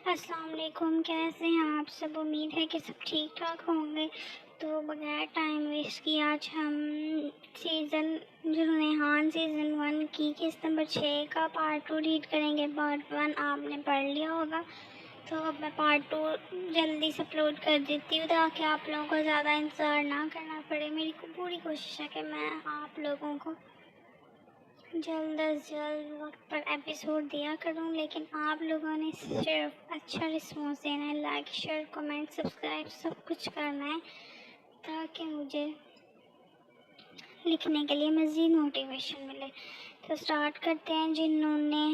السلام علیکم، کیسے ہیں آپ سب؟ امید ہے کہ سب ٹھیک ٹھاک ہوں گے۔ تو بغیر ٹائم ویسٹ کیے آج ہم ریحان سیزن 1 کی قسط نمبر 6 کا پارٹ 2 ریڈ کریں گے۔ پارٹ 1 آپ نے پڑھ لیا ہوگا، تو اب میں پارٹ 2 جلدی سے اپلوڈ کر دیتی ہوں تاکہ آپ لوگوں کو زیادہ انتظار نہ کرنا پڑے۔ میری پوری کوشش ہے کہ میں آپ لوگوں کو جلد از جلد وقت پر ایپیسوڈ دیا کروں، لیکن آپ لوگوں نے صرف اچھا رسپانس دینا ہے، لائک، شیئر، کمنٹ، سبسکرائب سب کچھ کرنا ہے تاکہ مجھے لکھنے کے لیے مزید موٹیویشن ملے۔ تو سٹارٹ کرتے ہیں۔ جنہوں نے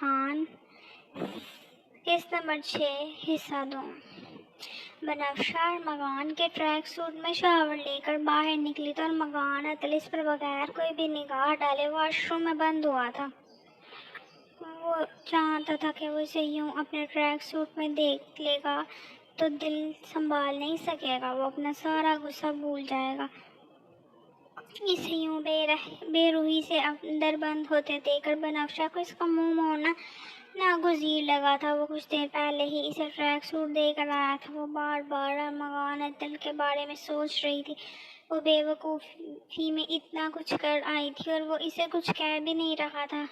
ہان قسط نمبر 6 حصہ 2۔ بنفشہ ارمغان کے ٹریک سوٹ میں شاور لے کر باہر نکلی تو ارمغان عطل اس پر بغیر کوئی بھی نگاہ ڈالے واش روم میں بند ہوا تھا۔ وہ جانتا تھا کہ وہ اسے یوں اپنے ٹریک سوٹ میں دیکھ لے گا تو دل سنبھال نہیں سکے گا، وہ اپنا سارا غصہ بھول جائے گا۔ اسے یوں بے روحی سے اندر بند ہوتے دیکھ کر بنفشہ کو اس کا منہ موڑنا ناگزیر لگا تھا۔ وہ کچھ دیر پہلے ہی اسے ٹریک سوٹ دے کر آیا تھا۔ وہ بار بار ارمغان عطل کے بارے میں سوچ رہی تھی۔ وہ بے وقوفی میں اتنا کچھ کر آئی تھی اور وہ اسے کچھ کہہ بھی نہیں رہا تھا۔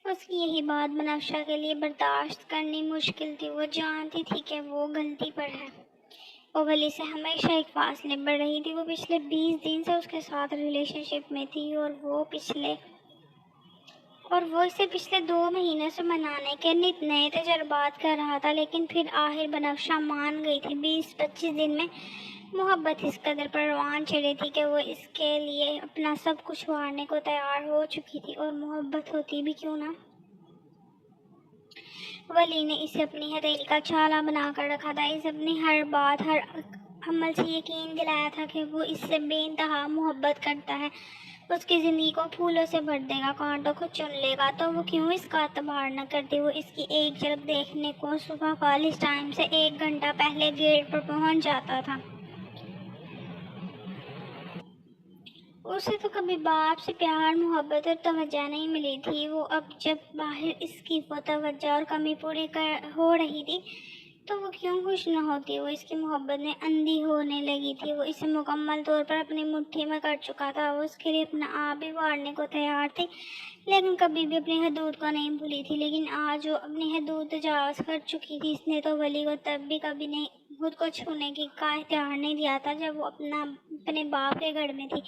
اس کی یہی بات بنفشہ کے لیے برداشت کرنی مشکل تھی۔ وہ جانتی تھی کہ وہ غلطی پر ہے۔ وہ ولی سے ہمیشہ ایک فاصلے پر رہی تھی۔ وہ پچھلے 20 دن سے اس کے ساتھ ریلیشن شپ میں تھی اور وہ اسے پچھلے 2 مہینوں سے منانے کے نئے تجربات کر رہا تھا، لیکن پھر آخر بنفشہ مان گئی تھی۔ 20-25 دن میں محبت اس قدر پروان چڑھی تھی کہ وہ اس کے لیے اپنا سب کچھ وارنے کو تیار ہو چکی تھی، اور محبت ہوتی بھی کیوں نہ۔ ولی نے اسے اپنی ہتھیلی کا چھالا بنا کر رکھا تھا۔ اسے اپنی ہر بات، ہر عمل سے یقین دلایا تھا کہ وہ اس سے بے انتہا محبت کرتا ہے، اس کی زندگی کو پھولوں سے بھر دے گا، کانٹوں کو چن لے گا، تو وہ کیوں اس کا اعتبار نہ کرتی۔ وہ اس کی ایک جھلک دیکھنے کو صبح کالج ٹائم سے 1 گھنٹہ پہلے گیٹ پر پہنچ جاتا تھا۔ اسے تو کبھی باپ سے پیار، محبت اور توجہ نہیں ملی تھی۔ وہ اب جب باہر اس کی وہ توجہ اور کمی پوری ہو رہی تھی تو وہ کیوں خوش نہ ہوتی۔ وہ اس کی محبت میں اندھی ہونے لگی تھی۔ وہ اسے مکمل طور پر اپنی مٹھی میں کر چکا تھا۔ وہ اس کے لیے اپنا آپ بھی وارنے کو تیار تھی، لیکن کبھی بھی اپنی حدود کو نہیں بھولی تھی۔ لیکن آج وہ اپنی حدود تجاوز کر چکی تھی۔ اس نے تو ولی کو تب بھی کبھی نہیں خود کو چھونے کا اختیار نہیں دیا تھا جب وہ اپنے باپ کے گھر میں تھی،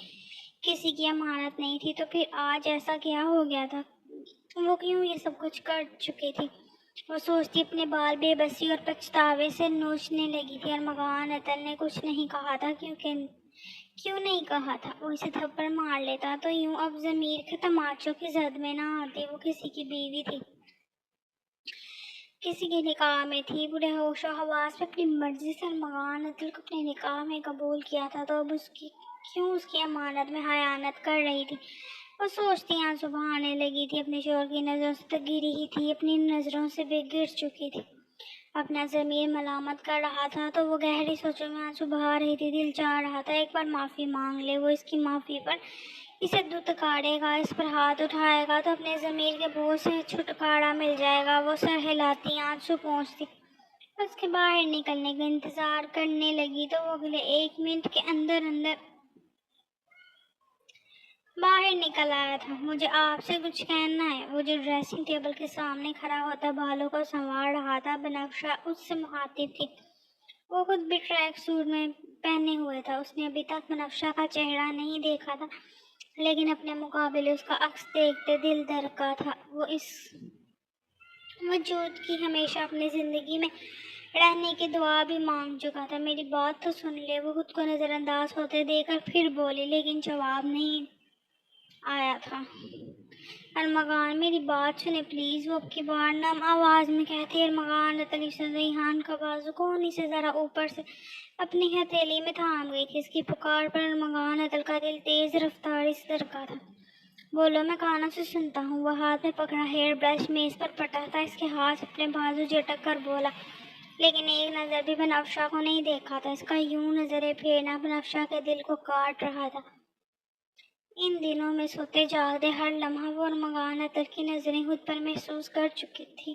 کسی کی امانت نہیں تھی۔ تو پھر آج ایسا کیا ہو گیا تھا؟ وہ کیوں یہ سب کچھ کر چکی تھی؟ وہ سوچتی اپنے بال بے بسی اور پچھتاوے سے نوچنے لگی تھی۔ ارمغان عطل نے کچھ نہیں کہا تھا۔ کیوں نہیں کہا تھا؟ وہ اسے تھپڑ مار لیتا تو یوں اب ضمیر کے تماچوں کی زد میں نہ آتی۔ وہ کسی کی بیوی تھی، کسی کے نکاح میں تھی، پورے ہوش و حواس میں اپنی مرضی سے ارمغان عطل کو اپنے نکاح میں قبول کیا تھا، تو اب کیوں اس کی امانت میں خیانت کر رہی تھی؟ وہ سوچتی آج صبح آنے لگی تھی، اپنے شوہر کی نظروں سے تو گری ہی تھی، اپنی نظروں سے بھی گر چکی تھی، اپنا ضمیر ملامت کر رہا تھا، تو وہ گہری سوچوں میں آج صبح آ رہی تھی۔ دل چاہ رہا تھا ایک بار معافی مانگ لے۔ وہ اس کی معافی پر اسے دھتکارے گا، اس پر ہاتھ اٹھائے گا تو اپنے ضمیر کے بوجھ سے چھٹکارا مل جائے گا۔ وہ سر ہلاتی آنسو پہنچتی اس کے باہر نکلنے کا انتظار کرنے لگی تو وہ اگلے 1 منٹ کے اندر باہر نکل آیا تھا۔ مجھے آپ سے کچھ کہنا ہے۔ وہ جو ڈریسنگ ٹیبل کے سامنے کھڑا ہوتا بالوں کو سنوار رہا تھا، بنفشہ اس سے مخاطب تھی۔ وہ خود بھی ٹریک سوٹ میں پہنے ہوئے تھا۔ اس نے ابھی تک بنفشہ کا چہرہ نہیں دیکھا تھا، لیکن اپنے مقابلے اس کا عکس دیکھتے دل دھڑکا تھا۔ وہ اس وجود کی ہمیشہ اپنی زندگی میں رہنے کی دعا بھی مانگ چکا تھا۔ میری بات تو سن لے۔ وہ خود کو نظر انداز ہوتے دیکھ کر پھر بولی، لیکن جواب نہیں آیا تھا۔ ارمغان میری بات سنیں پلیز، وہ اب کی بار نم آواز میں کہتی۔ ارمغان عطل سے ریحان کا بازو کونی سے ذرا اوپر سے اپنی ہتھیلی میں تھام گئی تھی۔ اس کی پکار پر ارمغان عطل کا دل تیز رفتاری سے دھڑکا تھا۔ بولو، میں کانوں سے سنتا ہوں۔ وہ ہاتھ میں پکڑا ہیئر برش میز پر پٹا تھا، اس کے ہاتھ سے اپنے بازو جھٹک کر بولا، لیکن ایک نظر بھی بنفشہ کو نہیں دیکھا تھا۔ اس کا یوں نظریں پھیرنا بنفشہ کے دل کو کاٹ رہا تھا۔ ان دنوں میں سوتے جاگتے ہر لمحہ وہ ارمغان عطل کی نظریں خود پر محسوس کر چکی تھی۔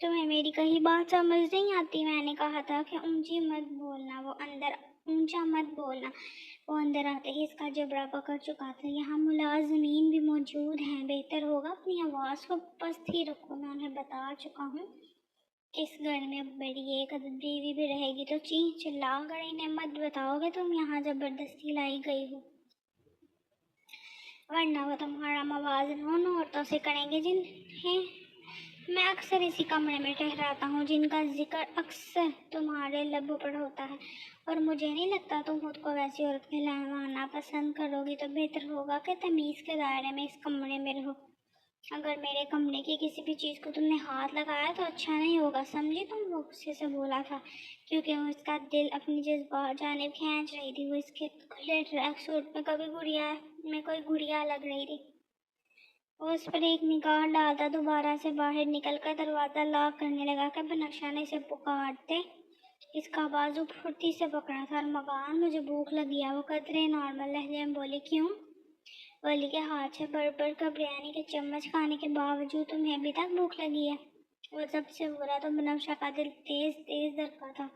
تمہیں میری کہیں بات سمجھ نہیں آتی؟ میں نے کہا تھا کہ اونچا مت بولنا۔ وہ اندر آتے ہی اس کا جبڑا پکڑ چکا تھا۔ یہاں ملازمین بھی موجود ہیں، بہتر ہوگا اپنی آواز کو پست ہی رکھو۔ میں انہیں بتا چکا ہوں کہ اس گھر میں میری ایک عدد بیوی بھی رہے گی تو چیخ چلا کر انہیں مت بتاؤ کہ تم یہاں زبردستی لائی گئی ہو، ورنہ وہ تمہارا موازنہ ان عورتوں سے کریں گے جنہیں میں اکثر اسی کمرے میں ٹھہراتا ہوں، جن کا ذکر اکثر تمہارے لبوں پر ہوتا ہے، اور مجھے نہیں لگتا تم خود کو ویسی عورت کہلانا پسند کرو گی۔ تو بہتر ہوگا کہ تمیز کے دائرے میں اس کمرے میں رہو۔ اگر میرے کمرے کی کسی بھی چیز کو تم نے ہاتھ لگایا تو اچھا نہیں ہوگا، سمجھی تم؟ وہ غصے سے بولا تھا کیونکہ وہ اس کا دل اپنی جانب کھینچ رہی تھی۔ وہ اس کے کھلے ٹریک سوٹ میں کوئی گڑیا لگ رہی تھی۔ وہ اس پر ایک نگاہ ڈالتا، دوبارہ سے باہر نکل کر دروازہ لاک کرنے لگا کہ بنفشہ نے اسے پکارتے اس کا بازو پھرتی سے پکڑا تھا۔ ارمغان، مجھے بھوک لگی ہے، وہ قدرے نارمل لہجے میں بولی۔ کیوں؟ ولی کے ہاتھ سے بڑھ کر بریانی کے چمچ کھانے کے باوجود تمہیں ابھی تک بھوک لگی ہے؟ وہ سب سے بولا تو بنفشہ کا دل تیز تیز دھڑکا تھا۔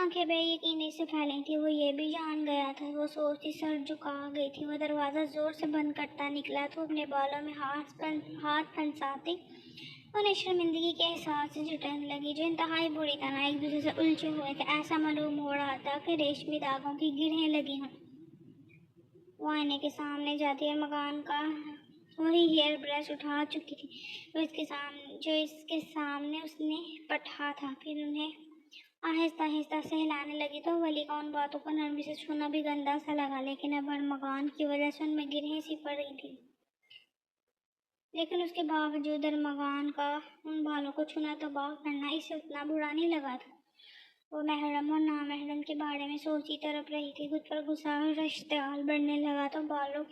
آنکھیں بے یقینی سے پھیلی تھی۔ وہ یہ بھی جان گیا تھا۔ وہ سوچتی سر جھکا گئی تھی۔ وہ دروازہ زور سے بند کرتا نکلا تو اپنے بالوں میں ہاتھ پھنساتی انہیں شرمندگی کے احساس سے جھٹکنے لگی جو انتہائی بری طرح ایک دوسرے سے الجھے ہوئے تھے۔ ایسا معلوم ہو رہا تھا کہ ریشمی داغوں کی گرہیں لگی ہوں۔ وہ آئینے کے سامنے جاتی اور مکان کا وہی ہیئر برش اٹھا چکی تھی جو اس کے سامنے اس نے پٹھا تھا، پھر انہیں آہستہ آہستہ سے ہلانے لگی تو ولی کا ان باتوں کو نرمی سے چھونا بھی گندا سا لگا، لیکن اب ارمغان کی وجہ سے ان میں گرہیں سی پڑ رہی تھی۔ لیکن اس کے باوجود ارمغان کا ان بالوں کو چھونا تباہ کرنا اسے اتنا برا نہیں لگا تھا۔ وہ محرم اور نامحرم کے بارے میں سوچی تڑپ رہی تھی۔ خود پر غصہ اور اشتعال بڑھنے لگا تو بالوں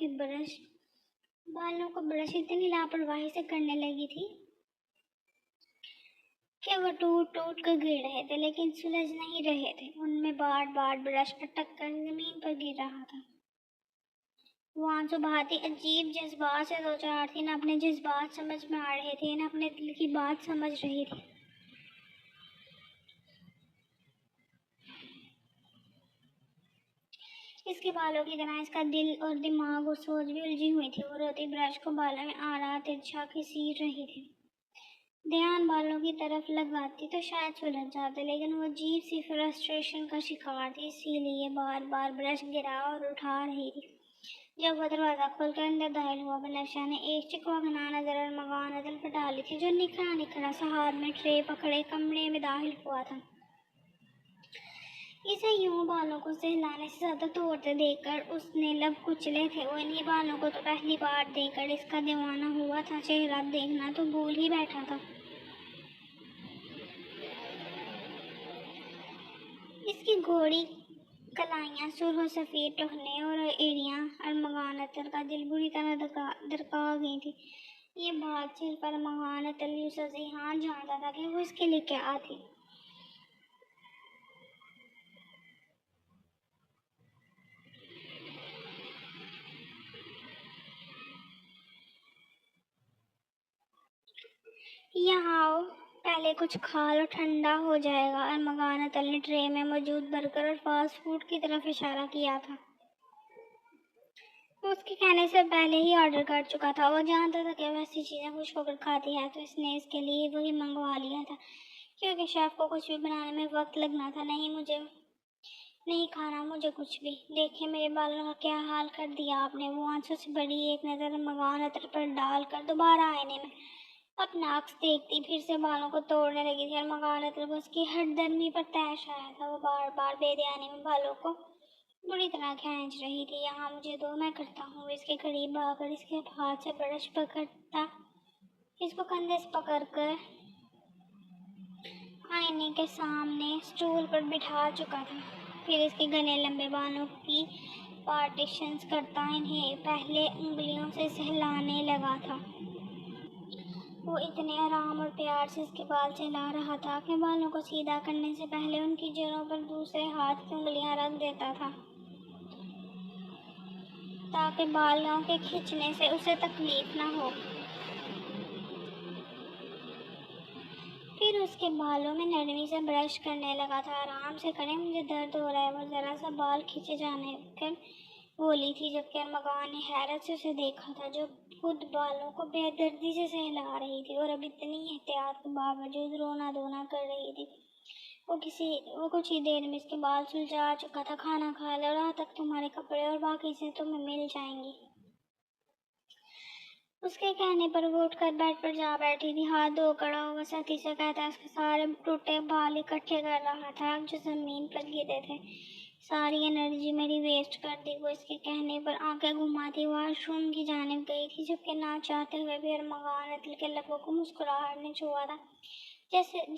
کو برش اتنی لاپرواہی سے کرنے لگی تھی کہ وہ ٹوٹ کر گر رہے تھے لیکن سلجھ نہیں رہے تھے۔ ان میں بار بار برش اٹک کر زمین پر گر رہا تھا۔ وہ آنسو بہاتی عجیب جذبات سے دوچار تھی، نہ اپنے جذبات سمجھ میں آ رہے تھے نہ اپنے دل کی بات سمجھ رہی تھی۔ اس کے بالوں کی طرح اس کا دل اور دماغ اور سوچ بھی الجھی ہوئی تھی۔ وہ روتی برش کو بالوں میں آڑا ترچھا گھسیٹ رہی تھی۔ دھیان بالوں کی طرف لگاتی تو شاید سلجھ جاتے، لیکن وہ عجیب سی فرسٹریشن کا شکار تھی، اسی لیے بار بار برش گرا اور اٹھا رہی تھی۔ جب وہ دروازہ کھول کر اندر داخل ہوا، بنفشہ نے ایک چکوگنا نظر ارمغان عدل پر ڈالی تھی جو نکھرا سا ہاتھ میں ٹرے پکڑے کمرے میں داخل ہوا تھا۔ اسے یوں بالوں کو سہلانے سے زیادہ توڑتے دیکھ کر اس نے لب کچلے تھے۔ وہ انہی بالوں کو تو پہلی بار دیکھ کر اس کا دیوانہ ہوا تھا، چہرہ دیکھنا تو بھول ہی بیٹھا تھا۔ اس کی گھوڑی کلائیاں، سرخ و سفید ٹخنے اور ایڑیاں، ارمغان عطر کا دل بری طرح دھڑکا گئی تھی۔ یہ بات صرف ارمغان عطر یوسف ذیحان جانتا تھا کہ وہ اس کے لیے کیا تھی۔ یہاں آؤ، پہلے کچھ کھا لو، ٹھنڈا ہو جائے گا۔ ارمغان عطر نے ٹرے میں موجود برگر اور فاسٹ فوڈ کی طرف اشارہ کیا تھا۔ وہ اس کے کہنے سے پہلے ہی آرڈر کر چکا تھا۔ وہ جانتا تھا کہ وہ ایسی چیزیں خوش ہو کر کھاتی ہے، تو اس نے اس کے لیے وہی منگوا لیا تھا کیونکہ شیف کو کچھ بھی بنانے میں وقت لگنا تھا۔ نہیں کھانا مجھے کچھ بھی۔ دیکھیں میرے بالوں کا کیا حال کر دیا آپ نے۔ وہ آنسوں سے بڑی ایک نظر ارمغان عطر پر ڈال کر دوبارہ آئینے میں اپنا عکس دیکھتی پھر سے بالوں کو توڑنے لگی تھی۔ ارمغان عطر کو اس کی ہٹ درمی پر طیش آیا تھا۔ وہ بار بار بے دھیانی میں بالوں کو بری طرح کھینچ رہی تھی۔ یہاں مجھے دو، میں کرتا ہوں۔ وہ اس کے قریب آ کر اس کے ہاتھ سے برش پکڑتا، اس کو کندھے سے پکڑ کر آئینے کے سامنے اسٹول پر بٹھا چکا تھا، پھر اس کے گھنے لمبے بالوں کی پارٹیشنز کرتا انہیں پہلے انگلیوں سے سہلانے لگا تھا۔ وہ اتنے آرام اور پیار سے اس کے بال سہلا رہا تھا کہ بالوں کو سیدھا کرنے سے پہلے ان کی جڑوں پر دوسرے ہاتھ کی انگلیاں رکھ دیتا تھا تاکہ بالوں کے کھنچنے سے اسے تکلیف نہ ہو۔ پھر اس کے بالوں میں نرمی سے برش کرنے لگا تھا. آرام سے کریں, مجھے درد ہو رہا ہے. وہ ذرا سا بال کھینچے جانے کر بولی تھی, جبکہ ارمغان نے حیرت سے اسے دیکھا تھا جو خود بالوں کو بے دردی سے سہلا رہی تھی اور اب اتنی احتیاط کے باوجود رونا دھونا کر رہی تھی. وہ کچھ ہی دیر میں اس کے بال سلجھا چکا تھا. کھانا کھا لو, رات تک تمہارے کپڑے اور باقی سے تمہیں مل جائیں گی. اس کے کہنے پر وہ اٹھ کر بیڈ پر جا بیٹھی تھی. ہاتھ دھو کڑا ہوا سختی سے کہتا اس کے سارے ٹوٹے بال اکٹھے کر رہا تھا جو زمین پر گرے تھے. ساری انرجی میری ویسٹ کر دی. وہ اس کے کہنے پر آنکھیں گھماتی واش روم کی جانب گئی تھی, جبکہ نہ چاہتے ہوئے بھی ارمغان عطل کے لبوں کو مسکراہٹ نے چھوا تھا,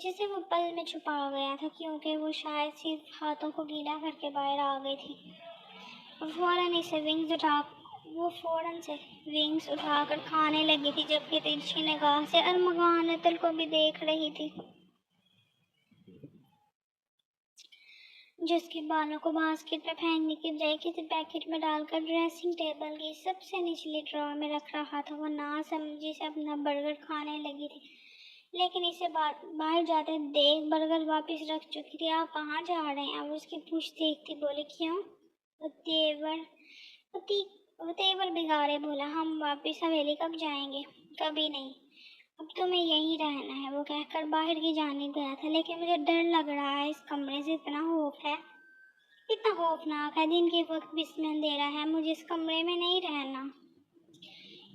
جسے وہ پل میں چھپا گیا تھا, کیونکہ وہ شاید صرف ہاتھوں کو گیلا کر کے باہر آ گئی تھی. وہ فوراً سے ونگز اٹھا کر کھانے لگی تھی, جبکہ ترچھی نگاہ سے ارمغان عطل کو بھی دیکھ رہی تھی جو اس کے بالوں کو باسکٹ میں پھینکنے کی بجائے کسی پیکٹ میں ڈال کر ڈریسنگ ٹیبل کی سب سے نچلی ڈرا میں رکھ رہا تھا. وہ ناسمجھی سے اپنا برگر کھانے لگی تھی, لیکن اسے باہر جاتے دیکھ برگر واپس رکھ چکی تھی. آپ کہاں جا رہے ہیں؟ اب اس کی پوچھ دیکھتی بولی. کیوں؟ وہ تیور بگاڑے بولا. ہم واپس حویلی کب جائیں گے؟ کبھی نہیں, اب تمہیں یہیں رہنا ہے. وہ کہہ کر باہر کی جانب گیا تھا. لیکن مجھے ڈر لگ رہا ہے, اس کمرے سے اتنا خوفناک ہے. دن کے وقت بھی اس میں اندھیرا ہے. مجھے اس کمرے میں نہیں رہنا.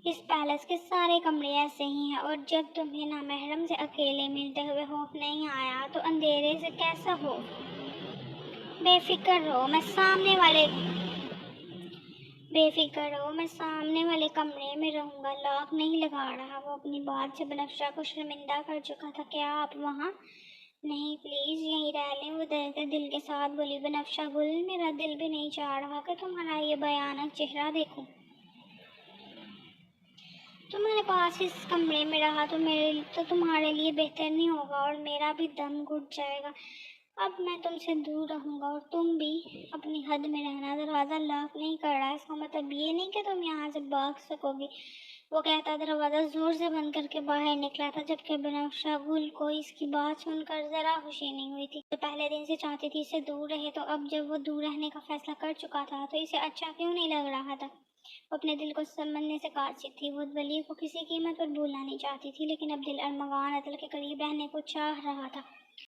اس پیلس کے سارے کمرے ایسے ہی ہیں, اور جب تمہیں نامحرم سے اکیلے ملتے ہوئے خوف نہیں آیا تو اندھیرے سے کیسا خوف؟ بے فکر رہو, میں سامنے والے کمرے میں رہوں گا. لاک نہیں لگا رہا. وہ اپنی بات سے بنفشہ کو شرمندہ کر چکا تھا. کیا آپ وہاں؟ نہیں, پلیز یہیں رہ لیں. وہ درد دل کے ساتھ بولی. بنفشہ گل, میرا دل بھی نہیں چاہ رہا کہ تمہارا یہ بھیانک چہرہ دیکھوں. تمہارے پاس اس کمرے میں رہا تو تمہارے لیے بہتر نہیں ہوگا, اور میرا بھی دم گھٹ جائے گا. اب میں تم سے دور رہوں گا, اور تم بھی اپنی حد میں رہنا. دروازہ لاک نہیں کر رہا, اس کا مطلب یہ نہیں کہ تم یہاں سے بھاگ سکو گی. وہ کہتا دروازہ زور سے بند کر کے باہر نکلا تھا, جبکہ بنفشہ گل کو اس کی بات سن کر ذرا خوشی نہیں ہوئی تھی. تو پہلے دن سے چاہتی تھی اس سے دور رہے, تو اب جب وہ دور رہنے کا فیصلہ کر چکا تھا تو اسے اچھا کیوں نہیں لگ رہا تھا؟ وہ اپنے دل کو سمجھنے سے قاصر تھی. وہ ولی کو کسی قیمت پر بھولنا نہیں چاہتی تھی, لیکن اب دل ارمغان عطل کے قریب رہنے کو چاہ رہا تھا.